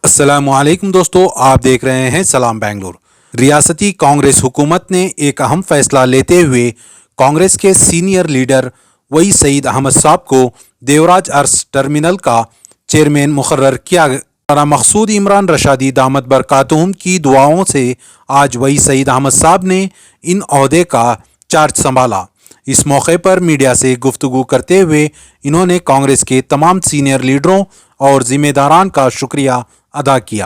अस्सलामुअलैकुम दोस्तों, आप देख रहे हैं सलाम बेंगलुरु। रियासती कांग्रेस हुकूमत ने एक अहम फैसला लेते हुए कांग्रेस के सीनियर लीडर वही सईद अहमद साहब को देवराज अर्स टर्मिनल का चेयरमैन मुकर्रर किया। मौलाना मकसूद इमरान रशादी दामद बरकातुहुम की दुआओं से आज वही सईद अहमद साहब ने इन ओहदे का चार्ज संभाला। इस मौके पर मीडिया से गुफ्तगू करते हुए इन्होंने कांग्रेस के तमाम सीनियर लीडरों और जिम्मेदारान का शुक्रिया अदा किया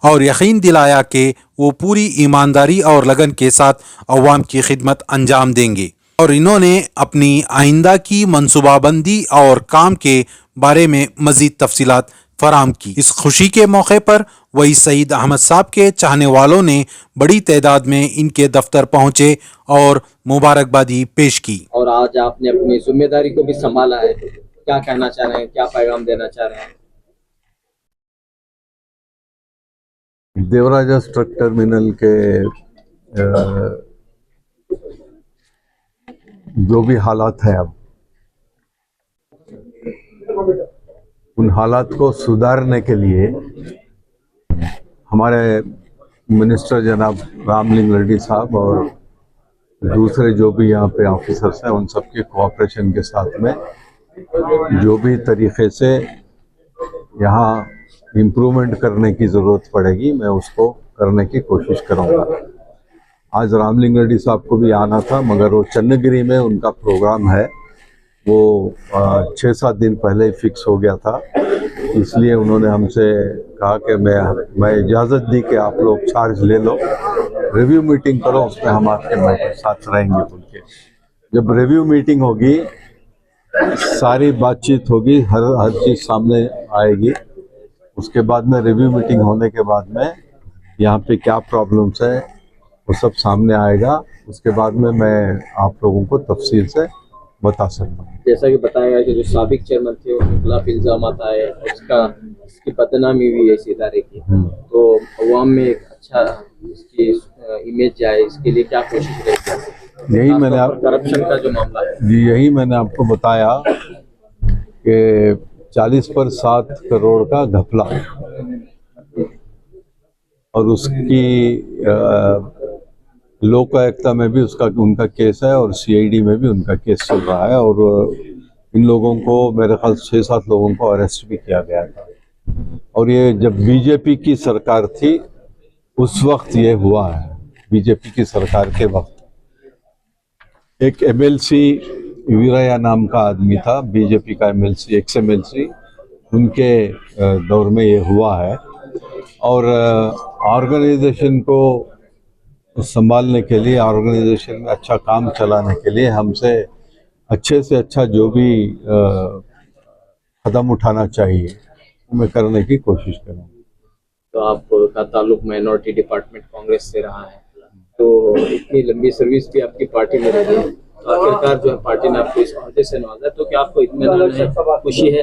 और यकीन दिलाया कि वो पूरी ईमानदारी और लगन के साथ अवाम की खिदमत अंजाम देंगे। और इन्होंने अपनी आइंदा की मनसूबाबंदी और काम के बारे में मज़ीद तफसीलात फराम की। इस खुशी के मौके पर वही सईद अहमद साहब के चाहने वालों ने बड़ी तादाद में इनके दफ्तर पहुंचे और मुबारकबादी पेश की। और आज आपने अपनी जिम्मेदारी को भी संभाला है, क्या कहना चाह रहे हैं, क्या पैगाम देना चाह रहे हैं? देवराज ट्रक टर्मिनल के जो भी हालात हैं, अब उन हालात को सुधारने के लिए हमारे मिनिस्टर जनाब रामलिंग रेड्डी साहब और दूसरे जो भी यहाँ पे ऑफिसर्स हैं, उन सबके कोऑपरेशन के साथ में जो भी तरीके से यहाँ इम्प्रूवमेंट करने की ज़रूरत पड़ेगी, मैं उसको करने की कोशिश करूँगा। आज रामलिंग रेड्डी साहब को भी आना था, मगर वो चन्नगिरी में उनका प्रोग्राम है, वो 6-7 दिन पहले ही फिक्स हो गया था। इसलिए उन्होंने हमसे कहा कि मैं इजाज़त दी कि आप लोग चार्ज ले लो, रिव्यू मीटिंग करो, उसमें हम आपके साथ रहेंगे बोल के। जब रिव्यू मीटिंग होगी, सारी बातचीत होगी, हर चीज़ सामने आएगी। उसके बाद में रिव्यू मीटिंग होने के बाद में यहाँ पे क्या प्रॉब्लम्स है वो सब सामने आएगा। उसके बाद में मैं आप लोगों को तफसील से बता सकता हूँ। जैसा कि बताया गया कि जो साबिक चेयरमैन थे उनके खिलाफ इल्जाम आए, उसकी बदनामी हुई है इस इदारे की, तो अवाम में एक अच्छा इसकी इमेज जाए, इसके लिए क्या कोशिश रहेगी? यही मैंने करप्शन का जो मामला है जी, यही मैंने आपको बताया कि 40 पर 7 करोड़ का घपला और उसकी लोकायुक्ता में भी उनका केस है और सीआईडी में भी उनका केस चल रहा है। और इन लोगों को मेरे ख्याल 6-7 लोगों को अरेस्ट भी किया गया था। और ये जब बीजेपी की सरकार थी उस वक्त ये हुआ है। बीजेपी की सरकार के वक्त एक एमएलसी वीरया नाम का आदमी था, बीजेपी का एमएलसी, एक्स एमएलसी, उनके दौर में ये हुआ है। और ऑर्गेनाइजेशन को संभालने के लिए, ऑर्गेनाइजेशन में अच्छा काम चलाने के लिए हमसे अच्छे से अच्छा जो भी कदम उठाना चाहिए वो मैं करने की कोशिश करूँगा। तो आपका ताल्लुक माइनॉरिटी डिपार्टमेंट कांग्रेस से रहा है, तो इतनी लंबी सर्विस भी आपकी पार्टी में रही है, तो आखिरकार जो है पार्टी ने आपको इस ओहदे से नवाजा, तो क्या आपको इत्मीनान है, खुशी है?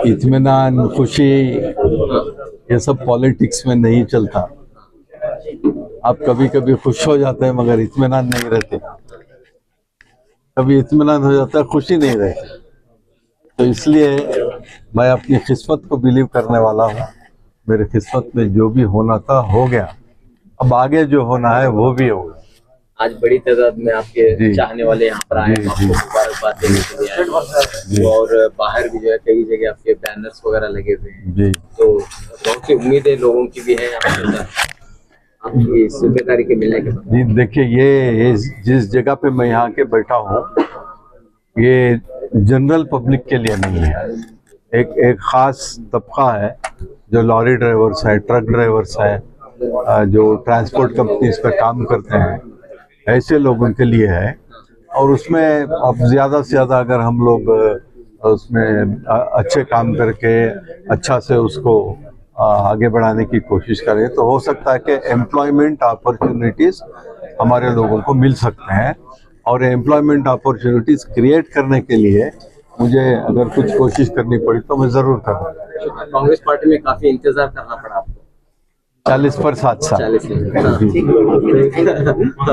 इत्मीनान, खुशी, ये सब पॉलिटिक्स में नहीं चलता। आप कभी कभी खुश हो जाते हैं मगर इत्मीनान नहीं रहते, कभी इत्मीनान हो जाता है, खुशी नहीं रहती। तो इसलिए मैं अपनी किस्मत को बिलीव करने वाला हूँ। मेरे किस्मत में जो भी होना था हो गया, अब आगे जो होना है वो भी होगा। आज बड़ी तादाद में आपके चाहने वाले यहाँ पर आए, आपको मुबारकबाद देने के लिए आए, और बाहर भी जो है कई जगह आपके बैनर्स वगैरह लगे हुए हैं, तो बहुत सी उम्मीदें लोगों की भी है आपकी जिम्मेदारी के मिलने के बाद। जी देखिए, ये जिस जगह पे मैं यहाँ के बैठा हूँ ये जनरल पब्लिक के लिए नहीं है। एक ख़ास तबका है जो लॉरी ड्राइवर्स है, ट्रक ड्राइवर्स है, जो ट्रांसपोर्ट कंपनीज पे काम करते हैं, ऐसे लोगों के लिए है। और उसमें अब ज़्यादा से ज़्यादा अगर हम लोग उसमें अच्छे काम करके अच्छा से उसको आगे बढ़ाने की कोशिश करें तो हो सकता है कि एम्प्लॉयमेंट अपॉर्चुनिटीज़ हमारे लोगों को मिल सकते हैं। और एम्प्लॉयमेंट अपॉर्चुनिटीज़ क्रिएट करने के लिए मुझे अगर कुछ कोशिश करनी पड़ी तो मैं ज़रूर करूँगा। कांग्रेस पार्टी में काफ़ी इंतज़ार करना पड़ा आपको। 40 पर 7 साल,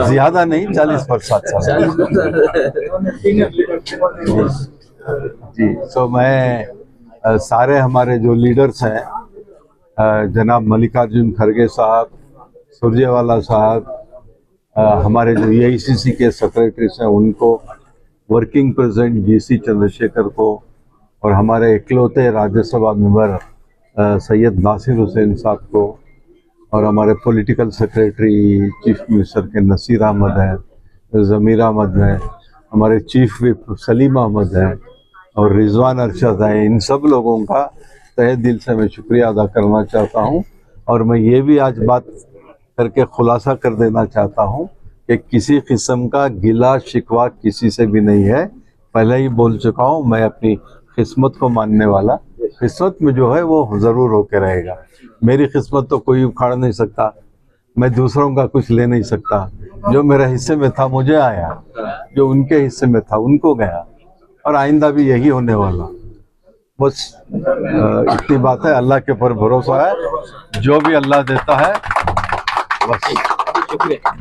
ज्यादा नहीं, 40 पर 7 साल। जी, तो मैं सारे हमारे जो लीडर्स हैं, जनाब मल्लिकार्जुन खड़गे साहब, सुरजेवाला साहब, हमारे जो एआईसीसी के सेक्रेटरीज हैं उनको, वर्किंग प्रेसिडेंट जीसी चंद्रशेखर को, और हमारे इकलौते राज्यसभा मेंबर सैयद नासिर हुसैन साहब को, और हमारे पॉलिटिकल सेक्रेटरी चीफ मिनिस्टर के नसीर अहमद हैं, ज़मीर अहमद हैं, हमारे चीफ विप सलीम अहमद हैं और रिजवान अरशद हैं। इन सब लोगों का तहे दिल से मैं शुक्रिया अदा करना चाहता हूं। और मैं ये भी आज बात करके खुलासा कर देना चाहता हूं कि किसी किस्म का गिला शिकवा किसी से भी नहीं है। पहले ही बोल चुका हूं, मैं अपनी किस्मत को मानने वाला, किस्मत में जो है वो ज़रूर होके रहेगा। मेरी किस्मत तो कोई उखाड़ नहीं सकता, मैं दूसरों का कुछ ले नहीं सकता। जो मेरे हिस्से में था मुझे आया, जो उनके हिस्से में था उनको गया, और आइंदा भी यही होने वाला। बस इतनी बात है। अल्लाह के ऊपर भरोसा है, जो भी अल्लाह देता है बस। शुक्रिया।